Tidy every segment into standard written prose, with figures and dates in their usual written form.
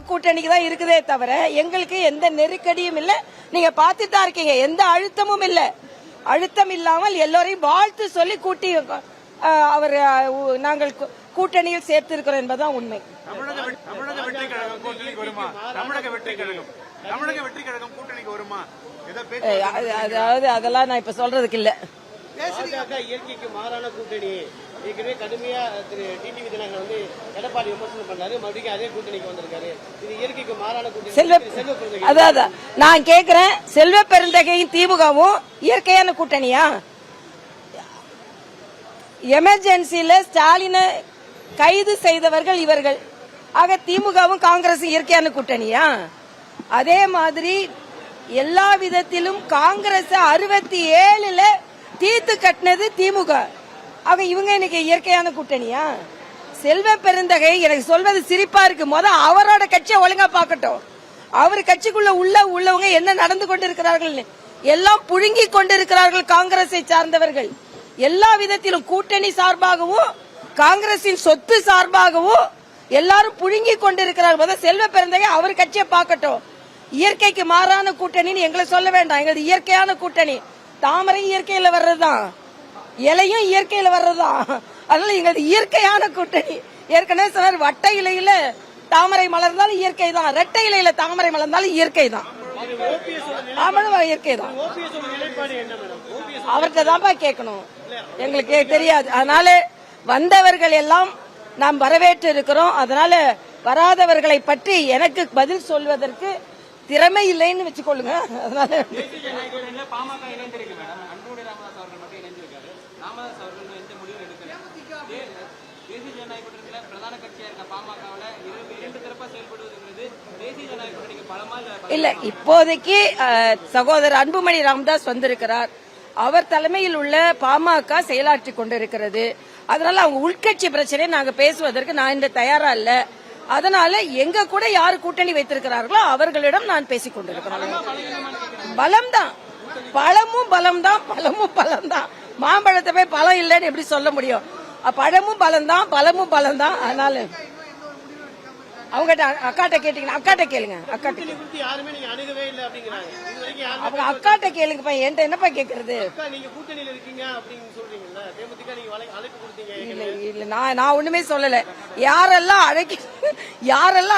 கூட்டணிக்கு தான் இருக்குதே தவிர எங்களுக்கு எந்த நெருக்கடியும் இல்ல. நீங்க பார்த்துட்டு தான் இருக்கீங்க, எந்த அழுத்தமும் இல்ல. அழுத்தம் இல்லாமல் எல்லோரையும் வாழ்த்து சொல்லி கூட்டி அவர் நாங்கள் கூட்டணியில் சேர்த்திருக்கிறோம் என்பதுதான் உண்மை. அதாவது அதெல்லாம் நான் இப்ப சொல்றதுக்கு இல்ல. இயற்கைக்கு மாறான கூட்டணி ஏற்கனவே கடுமையா திரு டிடிவி தினகரன் வந்து எடப்பாடி விமர்சனம் பண்ணாரு, மறுபடியும் அதே கூட்டணிக்கு வந்திருக்காரு. இது இயற்கைக்கு மாறான கூட்டணி. அதான் நான் கேக்குறேன், செல்வ பெருந்தகையும் திமுகவும் இயற்கையான கூட்டணியா? எமர்ஜென்சியில ஸ்டாலினை கைது செய்தவர்கள் இவர்கள். ஆக திமுகவும் காங்கிரசும் இயற்கையான கூட்டணியா? அதே மாதிரி எல்லா விதத்திலும் காங்கிரஸ் 67ல தீர்த்து கட்டினது திமுக. ஆக இவங்க இன்னைக்கு இயற்கையான கூட்டணியா? செல்வ பெருந்தகை எனக்கு சொல்வது சிரிப்பா இருக்கு. அவரோட கட்சியை ஒழுங்கா பாக்கட்டும். அவர் கட்சிக்குள்ள உள்ளவங்க என்ன நடந்து கொண்டிருக்கிறார்கள் எல்லாம் புழுங்கி கொண்டிருக்கிறார்கள். காங்கிரஸை சார்ந்தவர்கள் எல்லா விதத்திலும் கூட்டணி சார்பாகவும் காங்கிரசின் சொத்து சார்பாகவும் எல்லாரும் புழுங்கி கொண்டிருக்கிறார்கள். செல்வ பெருந்தகை அவர் கட்சியை பாக்கட்டும். இயற்கைக்கு மாறான கூட்டணின்னு எங்களை சொல்ல வேண்டாம். எங்களுக்கு இயற்கையான கூட்டணி. தாமரை இயற்கையில வர்றதுதான், இலையும் இயற்கையில வர்றதுதான். அதனால எங்களுக்கு இயற்கையான கூட்டணி. ஏற்கனவே சொன்னார், வட்ட இலையில தாமரை மலர்ந்தாலும் இயற்கை தான், ரெட்டை இலையில தாமரை மலர்ந்தாலும் இயற்கை தான். இயற்கை தான். அவர்கிட்ட தான்ப்பா கேட்கணும், எங்களுக்கு தெரியாது. அதனால வந்தவர்கள் எல்லாம் நாம் வரவேற்று இருக்கிறோம். அதனால வராதவர்களை பற்றி எனக்கு பதில் சொல்வதற்கு திறமை இல்லைன்னு வச்சுக்கொள்ளுங்க. அதனால இல்ல, இப்போதைக்கு சகோதரர் அன்புமணி ராமதாஸ் வந்திருக்கிறார். அவர் தலைமையில் உள்ள பாமக செயலாற்றி கொண்டிருக்கிறது. அதனால அவங்க உள்கட்சி பிரச்சனையை நாங்க பேசுவதற்கு நான் இந்த தயாரா இல்ல. அதனால எங்க கூட யாரு கூட்டணி வைத்திருக்கிறார்களோ அவர்களிடம் நான் பேசிக் கொண்டிருக்கிறேன். பலம் தான், பழமும் பலம் தான், பழமும் பலம் தான். மாம்பழத்தை போய் பழம் இல்லைன்னு எப்படி சொல்ல முடியும்? பழமும் பலம் தான், பழமும் பலம் தான். அதனால அவங்ககிட்ட அக்காட்ட கேட்டீங்கன்னா அக்காட்ட கேளுங்க. அவங்க அக்காட்ட கேளுங்கப்பா, என்கிட்ட என்னப்பா கேக்குறது? இல்ல நான் ஒண்ணுமே சொல்லல. யாரெல்லாம்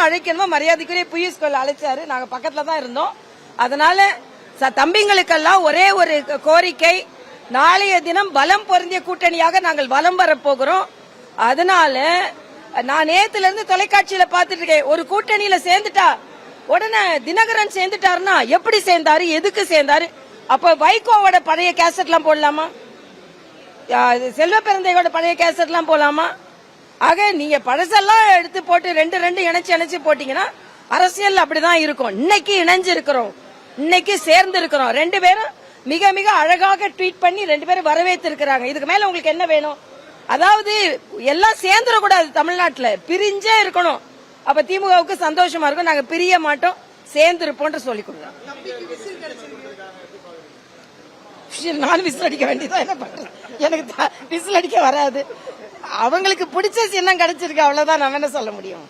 அழைக்கணுமோ மரியாதைக்குரிய பியூஷ் கோயல் அழைச்சாரு. நாங்க பக்கத்துல தான் இருந்தோம். அதனால தம்பிங்களுக்கெல்லாம் ஒரே ஒரு கோரிக்கை, நாளைய தினம் பலம் பொருந்திய கூட்டணியாக நாங்கள் வலம் வரப்போகிறோம். அதனால நான் நேத்துல இருந்து தொலைக்காட்சியில பாத்துட்டு இருக்கேன், ஒரு கூட்டணியில சேர்ந்துட்டா உடனே தினகரன் சேர்ந்துட்டாருன்னா எப்படி சேர்ந்தாரு, எதுக்கு சேர்ந்தாரு? அப்ப வைகோவோட பழைய கேசட் எல்லாம் போடலாமா? செல்வ பெருந்தையோட பழைய கேசட் எல்லாம் போடலாமா? ஆக நீங்க பழசெல்லாம் எடுத்து போட்டு ரெண்டு இணைச்சு போட்டீங்கன்னா அரசியல் அப்படிதான் இருக்கும். இன்னைக்கு இணைஞ்சு இருக்கிறோம், இன்னைக்கு சேர்ந்து இருக்கிறோம். ரெண்டு பேரும் மிக மிக அழகாக ட்வீட் பண்ணி ரெண்டு பேரும் வரவேற்று இருக்கிறாங்க. இதுக்கு மேல உங்களுக்கு என்ன வேணும்? அதாவது எல்லாம் சேர்ந்துடக்கூடாது, தமிழ்நாட்டுல பிரிஞ்சே இருக்கணும். அப்ப திமுகவுக்கு சந்தோஷமா இருக்கும். நாங்க பிரிய மாட்டோம், சேர்ந்து இருப்போம் சொல்லி கொடுக்குறோம். நான் விசில் அடிக்க வேண்டியதான், என்ன பண்றது? எனக்கு விசில் அடிக்க வராது. அவங்களுக்கு பிடிச்ச சின்னம் கிடைச்சிருக்கு, அவ்வளவுதான். நம்ம என்ன சொல்ல முடியும்?